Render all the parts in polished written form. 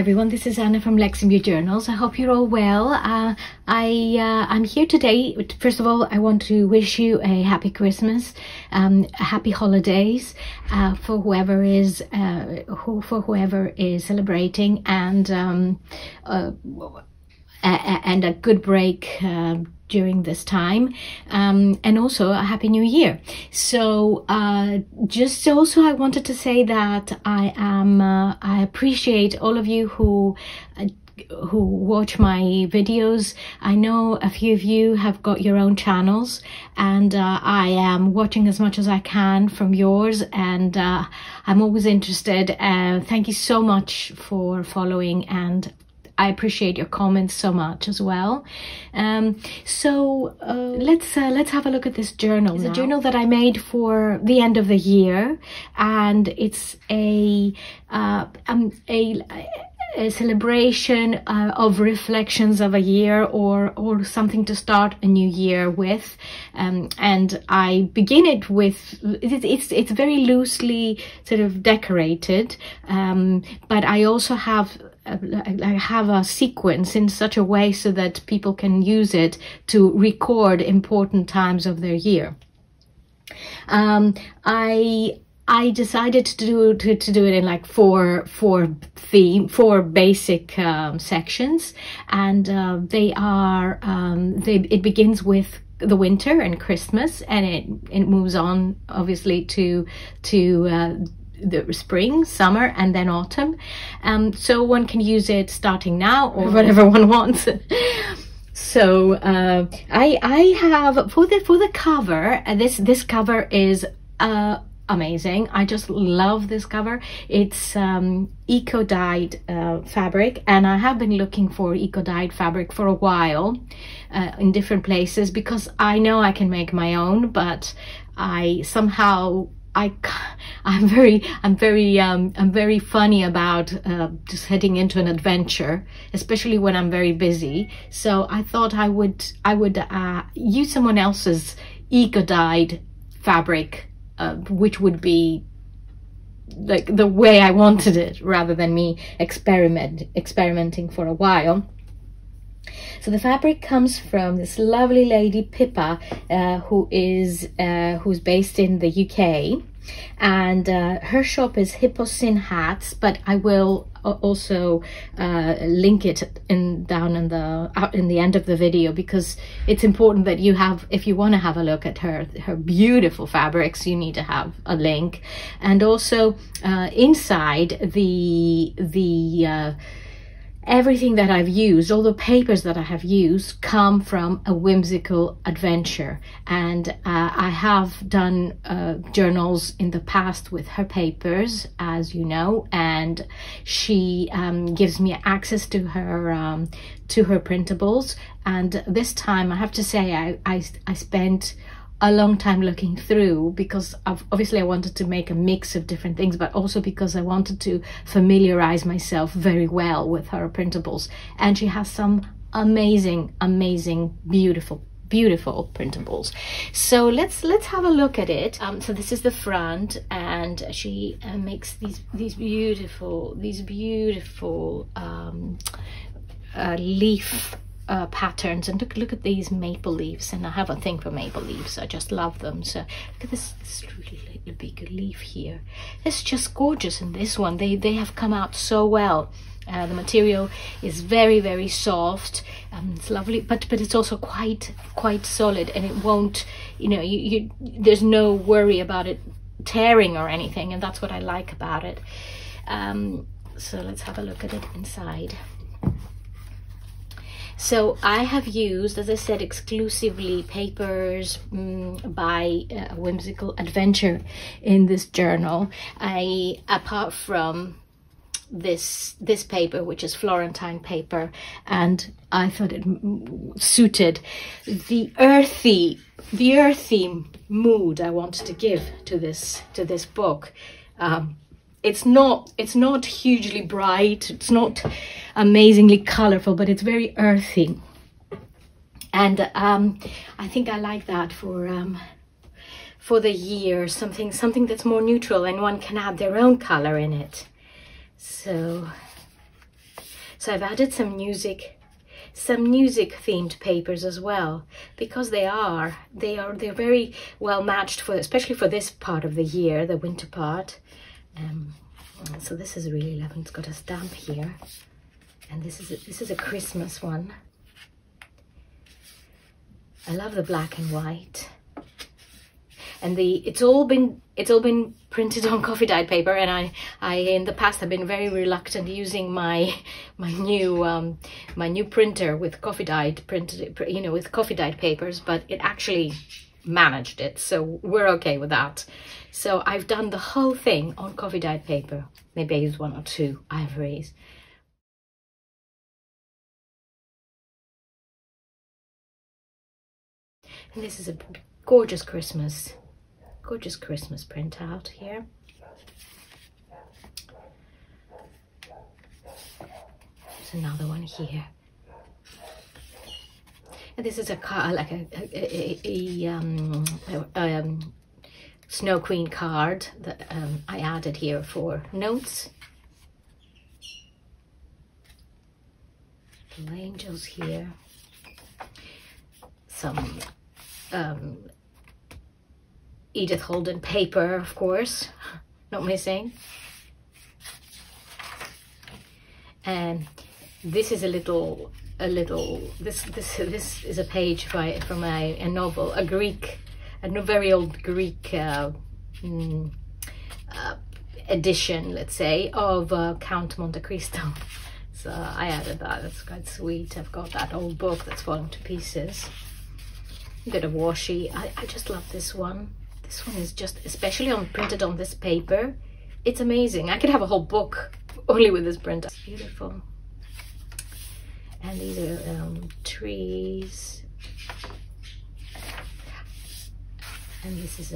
everyone, this is Anna from Lexington Journals. I hope you're all well. I'm here today. First of all, I want to wish you a happy Christmas, happy holidays for whoever is celebrating, and a good break during this time, and also a happy new year. So just also I wanted to say that I appreciate all of you who watch my videos. I know a few of you have got your own channels, and I am watching as much as I can from yours, and I'm always interested. Thank you so much for following, and I appreciate your comments so much as well. Let's have a look at this journal. It's a journal that I made for the end of the year, and it's a celebration of reflections of a year, or something to start a new year with. And I begin it with, it's very loosely sort of decorated, but I also have a sequence in such a way so that people can use it to record important times of their year. I decided to do it in like four basic sections, and it begins with the winter and Christmas, and it moves on obviously to the spring, summer, and then autumn. So one can use it starting now or whatever one wants. So I have for the cover, this cover is amazing. I just love this cover. It's eco-dyed fabric, and I have been looking for eco-dyed fabric for a while in different places, because I know I can make my own, but I'm very funny about just heading into an adventure, especially when I'm very busy. So I thought I would use someone else's eco-dyed fabric, which would be like the way I wanted it, rather than me experimenting for a while. So the fabric comes from this lovely lady Pippa, who's based in the UK, and her shop is Hipposin Hats, but I will also link it down in the end of the video, because it's important that if you want to have a look at her beautiful fabrics, you need to have a link. And also inside everything that I've used, all the papers that I have used, come from AWhimsicalAdventure, and I have done journals in the past with her papers, as you know, and she gives me access to her printables. And this time I have to say I spent a long time looking through, because obviously I wanted to make a mix of different things, but also because I wanted to familiarize myself very well with her printables. And she has some amazing, beautiful printables. So let's have a look at it. So this is the front, and she makes these beautiful leaf patterns. And look at these maple leaves, and I have a thing for maple leaves. I just love them. So look at this really big leaf here. It's just gorgeous. And this one, they have come out so well. The material is very soft. It's lovely, but it's also quite solid, and it won't, there's no worry about it tearing or anything, and that's what I like about it. So let's have a look at it inside. So I have used, as I said, exclusively papers by AWhimsicalAdventure in this journal. Apart from this paper, which is Florentine paper, and I thought it suited the earthy mood I wanted to give to this book. It's not hugely bright, it's not amazingly colorful, but it's very earthy, and I think I like that for the year, something that's more neutral, and one can add their own color in it. So So I've added some music themed papers as well, because they're very well matched for, especially for this part of the year, the winter part. So this is really lovely. It's got a stamp here, and this is a Christmas one. I love the black and white, and it's all been printed on coffee dyed paper. And I in the past have been very reluctant using my new printer with coffee dyed with coffee dyed papers, but it actually managed it, so we're okay with that. So I've done the whole thing on coffee dyed paper. Maybe I use 1 or 2 ivories. And this is a gorgeous Christmas printout here. There's another one here. And this is a Snow Queen card that I added here for notes. Little angels here. Some Edith Holden paper, of course, not missing. And this is this is a page from a novel, a very old Greek edition, let's say, of Count Monte Cristo. So I added that. That's quite sweet. I've got that old book that's falling to pieces. A bit of washi. I just love this one. This one is just, especially printed on this paper, it's amazing. I could have a whole book only with this print. It's beautiful. And these are trees. And this is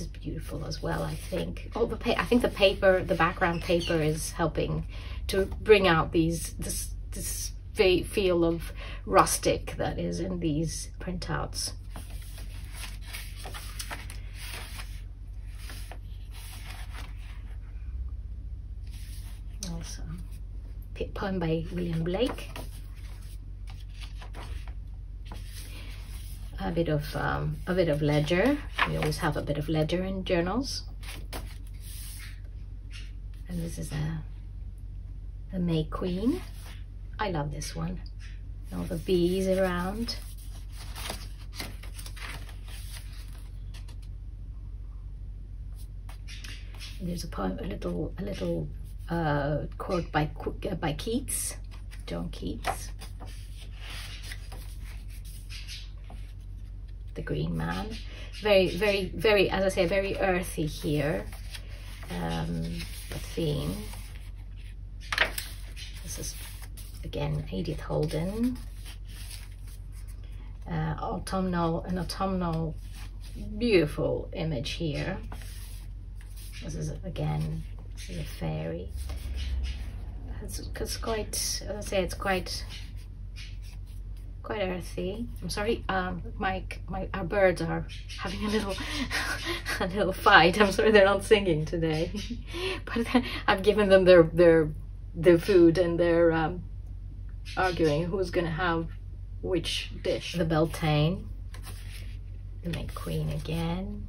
beautiful as well. I think. I think the background paper is helping to bring out this feel of rustic that is in these printouts. Also, poem by William Blake. A bit of ledger. We always have a bit of ledger in journals. And this is the May Queen. I love this one. All the bees around. And there's a poem, a little quote by Keats, John Keats. The Green Man. Very, as I say, very earthy here. The theme. This is again Edith Holden. An autumnal beautiful image here. This is a fairy. It's quite, as I say, it's quite earthy. I'm sorry, our birds are having a little fight. I'm sorry they're not singing today, but I've given them their food and they're arguing who's gonna have which dish. The Beltane, the May Queen again.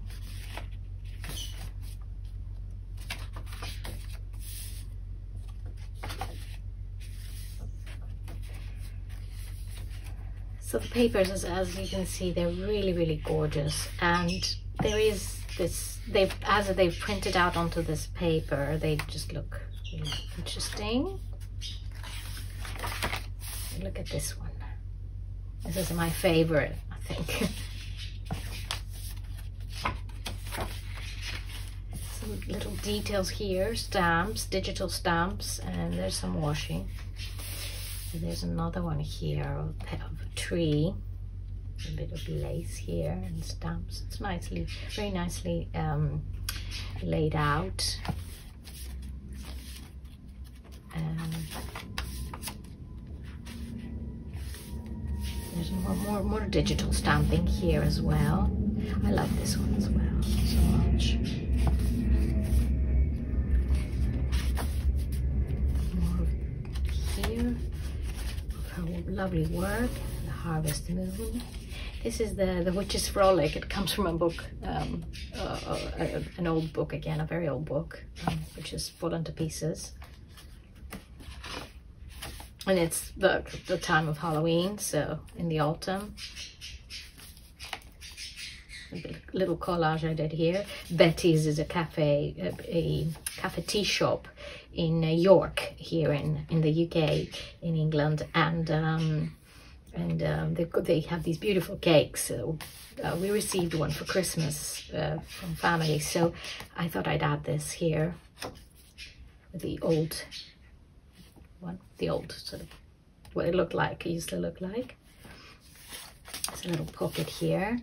So the papers, as you can see, they're really gorgeous, and there is this, as they've printed out onto this paper, they just look really interesting. Look at this one. This is my favorite, I think. Some little details here, stamps, digital stamps, and there's some washing. There's another one here of a tree, a bit of lace here and stamps. It's very nicely laid out. There's more digital stamping here as well. I love this one as well so much. lovely work. The Harvest Moon. This is the Witch's Frolic. It comes from a book, an old book again, a very old book, which has fallen to pieces. And it's the time of Halloween, so in the autumn. A little collage I did here. Betty's is a cafe tea shop in York, here in the UK, in England, and they have these beautiful cakes. So, we received one for Christmas from family, so I thought I'd add this here with the old one, the old sort of what it looked like, it used to look like. There's a little pocket here.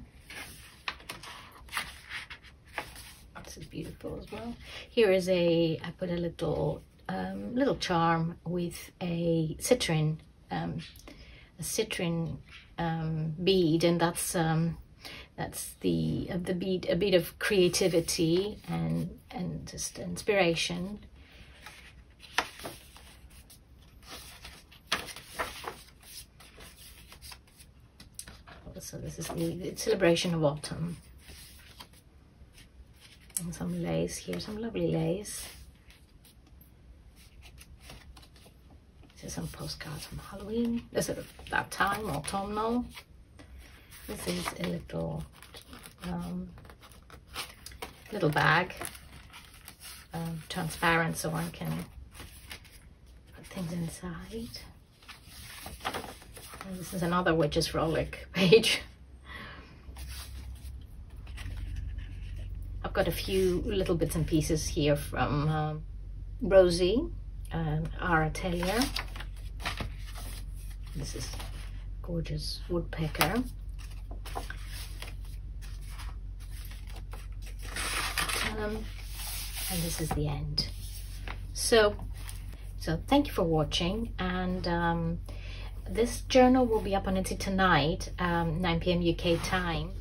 This is beautiful as well. Here is I put a little little charm with a citrine bead, and that's the bead, a bit of creativity and just inspiration. So this is the celebration of autumn. And some lace here, some lovely lace. This is some postcards from Halloween. This is that time, autumnal. This is a little bag, transparent, so one can put things inside. And this is another Witch's Frolic page. I've got a few little bits and pieces here from Rosie, our atelier. This is gorgeous woodpecker. And this is the end. So thank you for watching, and this journal will be up on Etsy tonight, 9 p.m. UK time.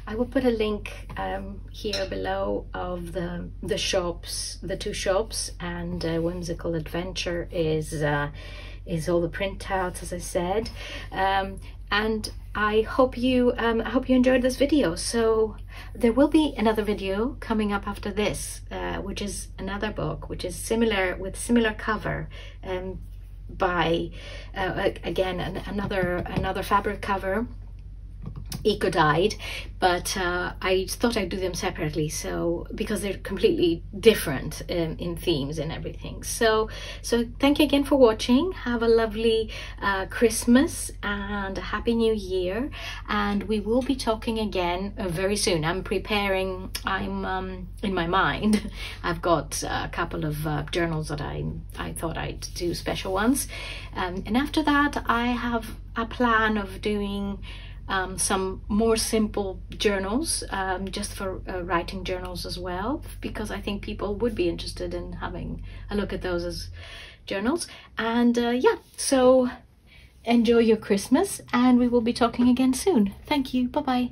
I will put a link here below of the shops, the two shops, and Whimsical Adventure is all the printouts, as I said. And I hope you enjoyed this video. So there will be another video coming up after this, which is another book, which is similar, with similar cover, by again another fabric cover, eco-dyed, but I thought I'd do them separately, so because they're completely different in themes and everything. So thank you again for watching. Have a lovely Christmas and a Happy New Year, and we will be talking again very soon. I'm preparing, in my mind I've got a couple of journals that I thought I'd do special ones, and after that I have a plan of doing some more simple journals, just for writing journals as well, because I think people would be interested in having a look at those as journals. And yeah, so enjoy your Christmas, and we will be talking again soon. Thank you. Bye bye.